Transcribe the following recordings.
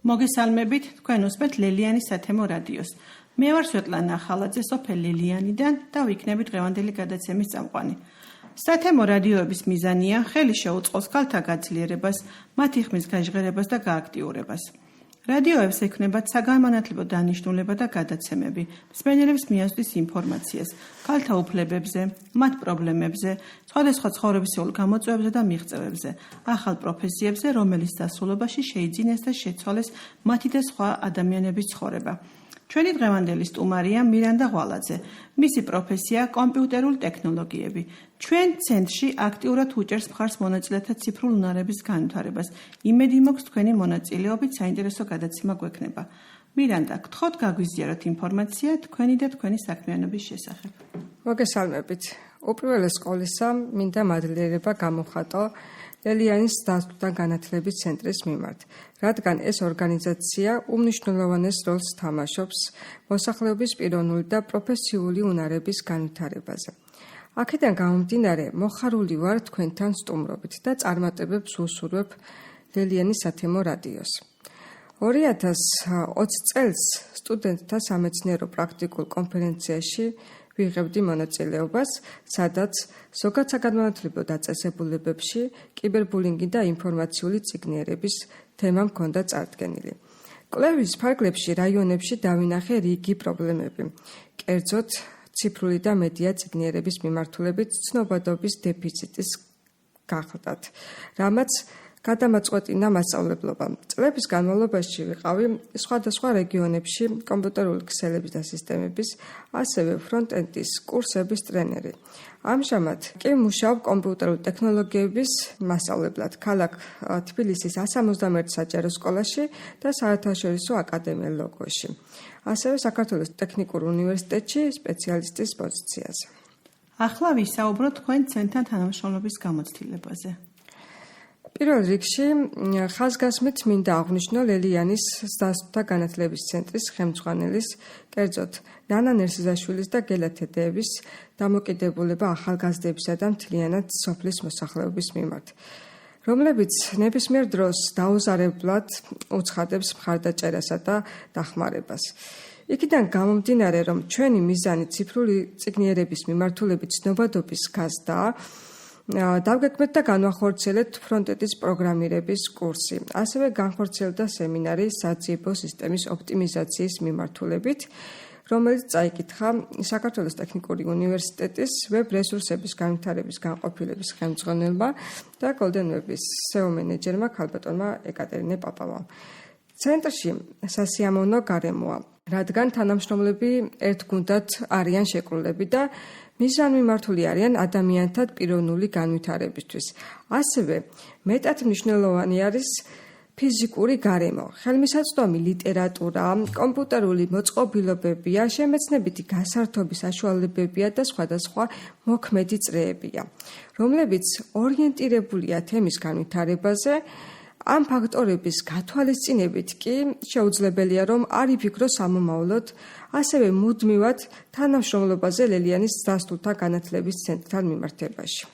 მოგესალმებით, თქვენ უსმენთ ლელიანის სათემო რადიოს. მე ვარ სვეტლანა ახალაძე, სოფელ ლელიანიდან და ვიქნები დღევანდელი გადაცემის წამყვანი. სათემო რადიოების მიზანია ხელი შეუწყოს ქალთა გაძლიერებას, მათი ხმის გაჟღერებას და გააქტიურებას. რადიოებს ექნებათ საგანმანათლებლო დანიშნულება და გადაცემები, მსმენელებს მიასვლის ინფორმაციას, ქალთა უფლებებზე, მათ პრობლემებზე, სხვადასხვა ცხოვრებისეულ გამოწვევებზე და მიღწევებზე, ახალ პროფესიებზე, რომელიც დასრულებაში შეიძინეს და შეცვალეს მათი და სხვა ადამიანების ცხოვრება. ჩვენი დღევანდელი სტუმარია მირანდა ღვალაძე. მისი პროფესია კომპიუტერული ტექნოლოგიები. ჩვენ ცენტრში აქტიურად უჭერს მხარს მონაწილეთა ციფრულ უნარების განვითარებას. იმედი მაქვს თქვენი მონაწილეობით საინტერესო გადაცემა გვექნება. მირანდა, გთხოვთ გაგვიზიაროთ ინფორმაცია თქვენი და თქვენი საქმიანობის შესახებ. მოგესალმებით. უპირველეს ყოვლისა, მინდა მადლიერება გამოვხატო ლელიანის დასწრებულთა განათლების ცენტრის მიმართ, რადგან ეს ორგანიზაცია უმნიშვნელოვანეს როლს თამაშობს მოსახლეობის პიროვნული და პროფესიული უნარების განვითარებაზე. აქედან გამომდინარე, მოხარული ვარ თქვენთან სტუმრობით და წარმატებებს ვუსურვებ ლელიანის სათემო რადიოს. 2020 წელს სტუდენტთა სამეცნიერო პრაქტიკულ კონფერენციაში ვიღებდი მონაწილეობას, სადაც ზოგად საგანმანათლებლო დაწესებულებებში კიბერბულინგი და ინფორმაციული წიგნიერების თემა მქონდა წარდგენილი. კვლევის ფარგლებში რაიონებში დავინახე რიგი პრობლემები, კერძოდ ციფრული და მედია წიგნიერების მიმართულებით ცნობადობის დეფიციტის გახლდათ, რამაც გადამაწყვეტინა მასწავლებლობა. წლების განმავლობაში ვიყავი სხვადასხვა რეგიონებში კომპიუტერული ქსელების და სისტემების, ასევე ფრონტენდის კურსების ტრენერი. ამჟამად კი მუშაობ კომპიუტერული ტექნოლოგიების მასწავლებლად ქალაქ თბილისის 171 საჯარო სკოლაში და საერთაშორისო აკადემია ლოგოში. ასევე საქართველოს ტექნიკურ უნივერსიტეტში სპეციალისტის პოზიციაზე. ახლა ვისაუბროთ თქვენ ცენტრთან თანამშრომლობის გამოცდილებაზე. პირველ რიგში ხაზგასმით მინდა აღვნიშნო ლელიანის დასწრებულთა განათლების ცენტრის ხელმძღვანელის, კერძოდ ნანა ნერსიზაშვილის და გელა თედეევის დამოკიდებულება ახალგაზრდებისა და მთლიანად სოფლის მოსახლეობის მიმართ, რომლებიც ნებისმიერ დროს დაუზარებლად უცხადებს მხარდაჭერასა და დახმარებას. იქიდან გამომდინარე, რომ ჩვენი მიზანი ციფრული წიგნიერების მიმართულებით ცნობადობის გაზრდაა, დავგეგმეთ და განვახორციელებთ ფრონტენდის პროგრამირების კურსი. ასევე განხორციელდა სემინარი საძიებო სისტემის ოპტიმიზაციის მიმართულებით, რომელიც წაიკითხა საქართველოს ტექნიკური უნივერსიტეტის ვებ რესურსების განვითარების განყოფილების ხელმძღვანელმა და Golden Web-ის SEO მენეჯერმა ქალბატონმა ეკატერინე პაპავამ. ცენტრში სასიამოვნო გარემოა, რადგან თანამშრომლები ერთგუნდად არიან შეკრულები და მიზანმიმართული არიან ადამიანთა პიროვნული განვითარებისთვის. ასევე მეტად მნიშვნელოვანი არის ფიზიკური გარემო, ხელმისაწვდომი ლიტერატურა, კომპიუტერული მოწყობილობებია, შემეცნებითი გასართობის საშუალებებია და სხვადასხვა მოქმედი წრეებია, რომლებიც ორიენტირებულია თემის განვითარებაზე. ამ ფაქტორების გათვალისწინებით კი შეუძლებელია, რომ არ იფიქროს ამომავლოდ, ასევე მუდმივად თანამშრომლობაზე ლელიანის დასწრებულთა განათლების ცენტრთან მიმართებაში.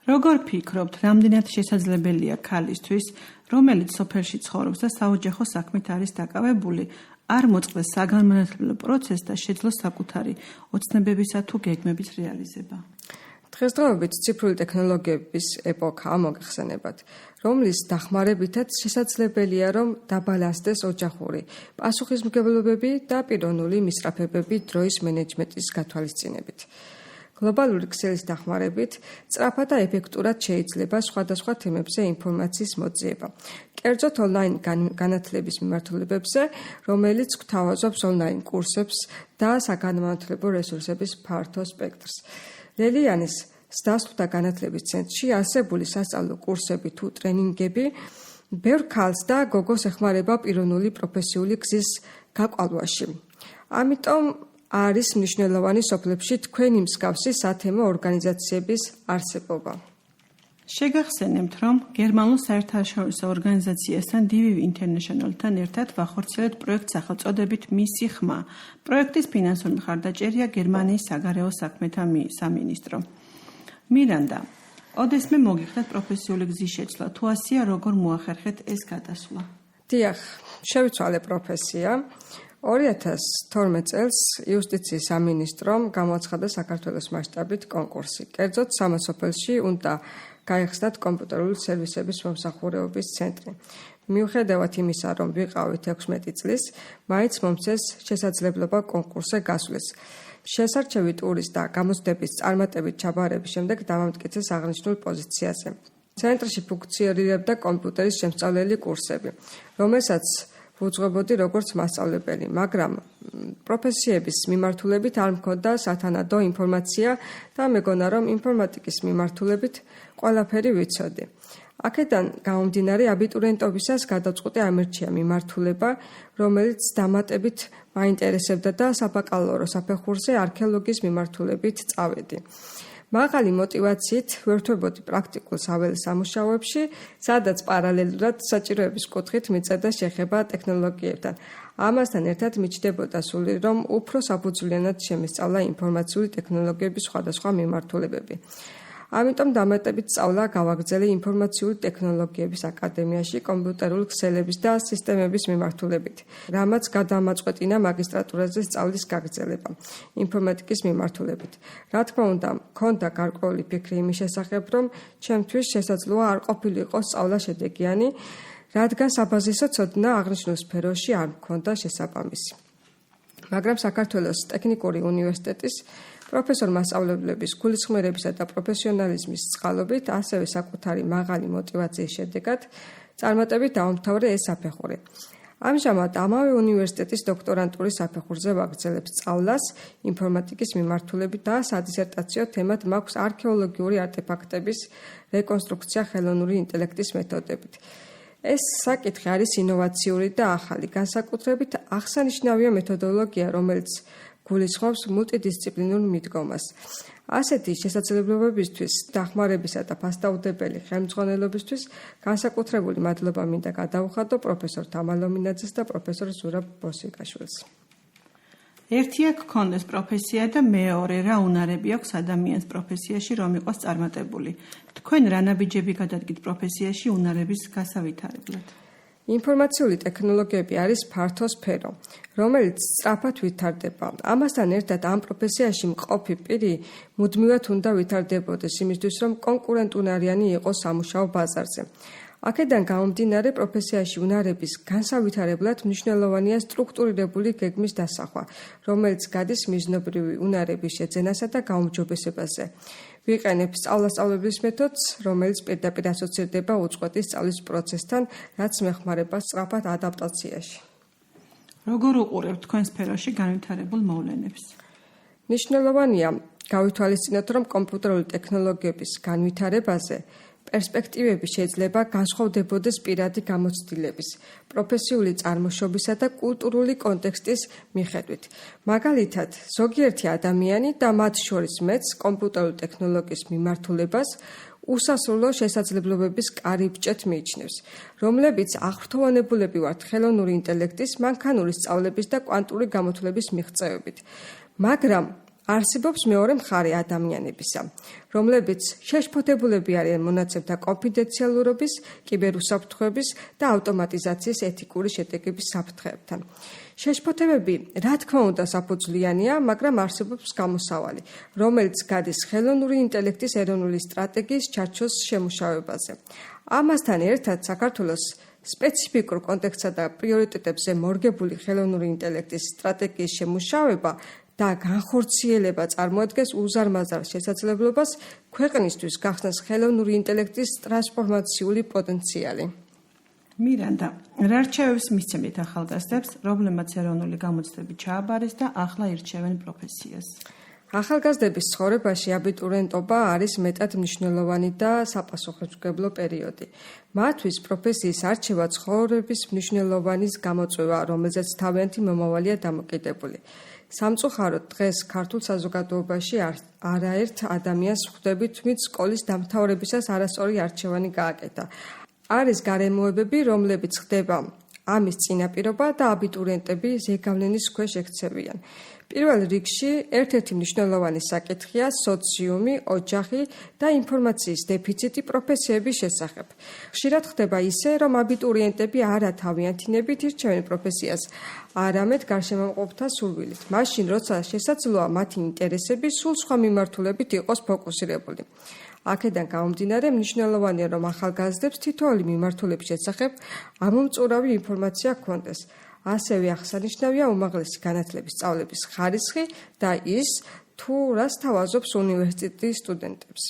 როგორ ფიქრობთ, რამდენად შესაძლებელია ქალისთვის, რომელიც სოფელში ცხოვრობს და საოჯახო საქმით არის დაკავებული, არ მოწყდეს საგანმანათლებლო პროცესს და შეძლოს საკუთარი ოცნებებისა თუ გეგმების რეალიზება? დღესდღეობით ციფრული ტექნოლოგიების ეპოქაა მოგეხსენებათ, რომლის დახმარებითაც შესაძლებელია, რომ დაბალანსდეს ოჯახური პასუხისმგებლობები და პიროვნული მისწრაფებები დროის მენეჯმენტის გათვალისწინებით. გლობალური ქსელის დახმარებით სწრაფად და ეფექტურად შეიძლება სხვადასხვა თემებზე ინფორმაციის მოძიება, კერძოდ ონლაინ განათლების მიმართულებებზე, რომელიც გვთავაზობს ონლაინ კურსებს და საგანმანათლებლო რესურსების ფართო სპექტრს. ლელიანის დასწრებულთა განათლების ცენტრში არსებული სასწავლო კურსები თუ ტრენინგები ბევრ ქალს და გოგოს ეხმარება პიროვნული პროფესიული გზის გაკვალვაში. ამიტომ არის მნიშვნელოვანი სოფლებში თქვენი მსგავსი სათემო ორგანიზაციების არსებობა. შეგახსენებთ, რომ გერმანულ საერთაშორისო ორგანიზაციასთან DVV International-თან ერთად ვახორციელებთ პროექტს სახელწოდებით მისი ხმა. პროექტის ფინანსური მხარდაჭერია გერმანიის საგარეო საქმეთა სამინისტრო. მირანდა, ოდესმე მოგიხდათ პროფესიული გზის შეცვლა, თუ ასია, როგორ მოახერხეთ ეს გადასვლა? დიახ, შევიცვალე პროფესია. 2012 წელს იუსტიციის სამინისტრომ გამოაცხადა საქართველოს მასშტაბით კონკურსი. კერძოდ, 13 სოფელში უნდა გაიხსნათ კომპიუტერული სერვისების მომსახურებების ცენტრი. მიუხედავად იმისა, რომ ვიყავით 16 წლის, მაინც მომცეს შესაძლებლობა კონკურსზე გასვლის. შესარჩევი ტურის და გამოცდების წარმატებით ჩაბარების შემდეგ დამამტკიცეს აღნიშნულ პოზიციაზე. ცენტრში ფუნქციონირებდა კომპიუტერის შემსწავლელი კურსები, რომელსაც ვუძღვებოდი როგორც მასწავლებელი, მაგრამ პროფესიების მიმართულებით არ მქონდა სათანადო ინფორმაცია და მეგონა, რომ ინფორმატიკის მიმართულებით ყველაფერი ვიცოდი. აქედან გამომდინარე, აბიტურიენტობისას გადაწყვეტე ამერჩია მიმართულება, რომელიც დამატებით მაინტერესებდა და საბაკალავრო საფეხურზე არქეოლოგიის მიმართულებით წავედი. მაღალი მოტივაციით ვერთვებოდი პრაქტიკულ საველე სამუშაოებში, სადაც პარალელურად საჭიროების კუთხით მიწევდა შეხება ტექნოლოგიებთან. ამასთან ერთად მიჩნდებოდა სული, რომ უფრო საფუძვლიანად შემისწავლა ინფორმაციული ტექნოლოგიების სხვადასხვა მიმართულებები. ამიტომ დამატებით სწავლა გავაგრძელე ინფორმაციული ტექნოლოგიების აკადემიაში კომპიუტერული ქსელების და სისტემების მიმართულებით, რამაც გადამაწყვეტინა მაგისტრატურაზე სწავლის გაგრძელება ინფორმატიკის მიმართულებით. რა თქმა უნდა, მქონდა გარკვეული ფიქრი იმის შესახებ, რომ ჩემთვის შესაძლოა არ ყოფილიყო სწავლა შედეგიანი, რადგან საბაზისო ცოდნა აღნიშნულ სფეროში არ მქონდა შესაბამისი. მაგრამ საქართველოს ტექნიკური უნივერსიტეტის პროფესორ-მასწავლებლების გულისხმერებისა და პროფესიონალიზმის წყალობით, ასევე საკუთარი მაღალი მოტივაციის შედეგად წარმატებით დაუმთავრე ეს საფეხური. ამჟამად ამავე უნივერსიტეტის დოქტორანტურის საფეხურზე ვაგრძელებ სწავლას ინფორმატიკის მიმართულებით და სადისერტაციო თემად მაქვს არქეოლოგიური არტეფაქტების რეკონსტრუქცია ხელოვნური ინტელექტის მეთოდებით. ეს საკითხი არის ინოვაციური და ახალი, განსაკუთრებით აღსანიშნავია მეთოდოლოგია, რომელიც გულისხმობს მულტიდისციპლინურ მიდგომას. ასეთი შესაძლებლობებისთვის, დახმარებისა და ფასდაუდებელი ხელმძღვანელობისთვის განსაკუთრებული მადლობა მინდა გადაუხადო პროფესორ თამარ ლომინაძეს და პროფესორ ზურაბ ბოსიკაშვილს. ერთია გქონდეს პროფესია და მეორე რა უნარები აქვს ადამიანს პროფესიაში, რომ იყოს წარმატებული. თქვენ რა ნაბიჯები გადადგით პროფესიაში უნარების გასავითარებლად? ინფორმაციული ტექნოლოგიები არის ფართო სფერო, რომელიც სწრაფად ვითარდება. ამასთან ერთად ამ პროფესიაში მყოფი პირი მუდმივად უნდა ვითარდებოდეს იმისთვის, რომ კონკურენტუნარიანი იყოს სამუშაო ბაზარზე. აქედან გამომდინარე, პროფესიაში უნარების განსავითარებლად მნიშვნელოვანია სტრუქტურირებული გეგმის დასახვა, რომელიც გადის მიზნობრივი უნარების შეძენასა და გაუმჯობესებაზე. ვიყენებ სწავლასწავლებლის მეთოდს, რომელიც პირდაპირ ასოცირდება უწყვეტი სწავლის პროცესთან, რაც მეხმარება სწრაფად ადაპტაციაში. როგორ უყურებთ თქვენ სფეროში განვითარებულ მოვლენებს? მნიშვნელოვანია გავითვალისწინოთ, რომ კომპიუტერული ტექნოლოგიების განვითარებაზე პერსპექტივები შეიძლება განსხვავდებოდეს პირადი გამოცდილების, პროფესიული წარმოშობისა და კულტურული კონტექსტის მიხედვით. მაგალითად, ზოგიერთი ადამიანი და მათ შორის მეც კომპიუტერული ტექნოლოგიის მიმართულებას უსასრულო შესაძლებლობების კარიბჭეთ მიიჩნევს, რომლებიც აღფრთოვანებულები ვართ ხელოვნური ინტელექტის, მანქანური სწავლების და კვანტური გამოთვლების მიღწევებით. მაგრამ არსებობს მეორე მხარე ადამიანებისა, რომლებიც შეშფოთებულები არიან მონაცემთა კონფიდენციალურობის, კიბერუსაფრთხოების და ავტომატიზაციის ეთიკური შედეგების საფრთხეებთან. შეშფოთებები, რა თქმა უნდა, საფუძვლიანია, მაგრამ არსებობს გამოსავალი, რომელიც გადის ხელოვნური ინტელექტის ეროვნული სტრატეგიის ჩარჩოს შემუშავებაზე. ამასთან ერთად საქართველოს სპეციფიკურ კონტექსტსა და პრიორიტეტებზე მორგებული ხელოვნური ინტელექტის სტრატეგიის შემუშავება და განხორციელება წარმოადგენს უზარმაზარ შესაძლებლობას ქვეყნისთვის გახსნას ხელოვნური ინტელექტის ტრანსფორმაციული პოტენციალი. მირანდა, რა რჩევებს მისცემთ ახალგაზრდებს, რომლებმაც ეროვნული გამოცდები ჩააბარეს და ახლა ირჩევენ პროფესიას? ახალგაზრდების ცხოვრებაში აბიტურიენტობა არის მეტად მნიშვნელოვანი და საპასუხისმგებლო პერიოდი. მათთვის პროფესიის არჩევა ცხოვრების მნიშვნელოვანი გამოწვევა, რომელზეც თავიანთი მომავალია დამოკიდებული. სამწუხაროდ დღეს ქართულ საზოგადოებაში არაერთ ადამიანს ხვდებით, ვინც სკოლის დამთავრებისას არასწორი არჩევანი გააკეთა. არის გარემოებები, რომლებიც ხდება ამის წინაპირობა და აბიტურიენტები ზეგავლენის ქვეშ ექცევიან. პირველ რიგში ერთ-ერთი მნიშვნელოვანი საკითხია სოციუმი, ოჯახი და ინფორმაციის დეფიციტი პროფესიების შესახებ. ხშირად ხდება ისე, რომ აბიტურიენტები არა თავიანთინებით ირჩევენ პროფესიას, არამედ გარშემოყოფთა სურვილით. მაშინ, როცა შესაძლოა მათი ინტერესები სულ სხვა მიმართულებით იყოს ფოკუსირებული. აქედან გამომდინარე, მნიშვნელოვანია, რომ ახალგაზრდებს თითოეული მიმართულების შესახებ ამომწურავი ინფორმაცია ჰქონდეს. ასევე აღსანიშნავია უმაღლესი განათლების სწავლების ხარისხი და ის, თუ რას თავაზობს უნივერსიტეტის სტუდენტებს.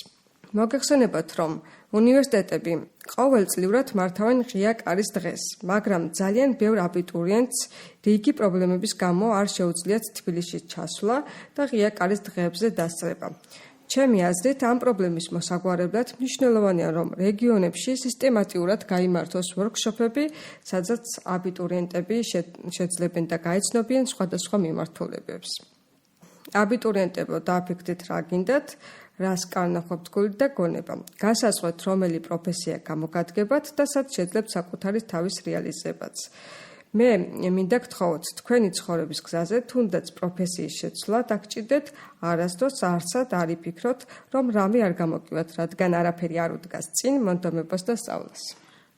მოგეხსენებათ, რომ უნივერსიტეტები ყოველწლიურად მართავენ ღია კარის დღეს, მაგრამ ძალიან ბევრ აბიტურიენტს რიგი პრობლემების გამო არ შეუძლიათ თბილისში ჩასვლა და ღია კარის დღეებზე დასწრება. ჩემი აზრით, ამ პრობლემის მოსაგვარებლად მნიშვნელოვანია, რომ რეგიონებში სისტემატიურად გაიმართოს ვორქშოპები, სადაც აბიტურიენტები შეძლებენ და გაეცნობიან სხვადასხვა მიმართულებებს. აბიტურიენტებო, დააფიქრდით რა გინდათ, რას კარნახობთ გულით და გონება. გასაზღვრეთ, რომელი პროფესია გამოგადგებათ და სად შეძლებთ საკუთარი თავის რეალიზებაც. მე მინდა გთხოვოთ, თქვენი ცხოვრების გზაზე თუნდაც პროფესიის შეცვლა დაგჭირდეთ, არასდროს არცად არ იფიქროთ, რომ რამე არ გამოგივათ, რადგან არაფერი არ უდგას წინ მონდომებას და სწავლას.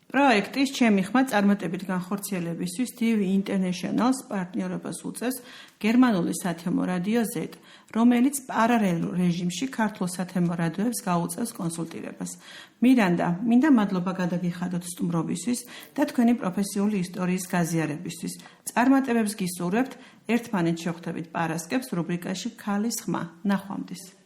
პროექტის ჩემი ხმა წარმატებით განხორციელებისთვის DIV International-ს პარტნიორობას უწევს გერმანული სათემო რადიო Z, რომელიც პარალელურ რეჟიმში ქართულ სათემო რადიოებს გაუწევს კონსულტირებას. მირანდა, მინდა მადლობა გადაგიხადოთ სტუმრობისთვის და თქვენი პროფესიული ისტორიის გაზიარებისთვის. წარმატებებს გისურვებთ, ერთმანეთს შევხვდებით პარასკევს რუბრიკაში ქალის ხმა. ნახვამდის.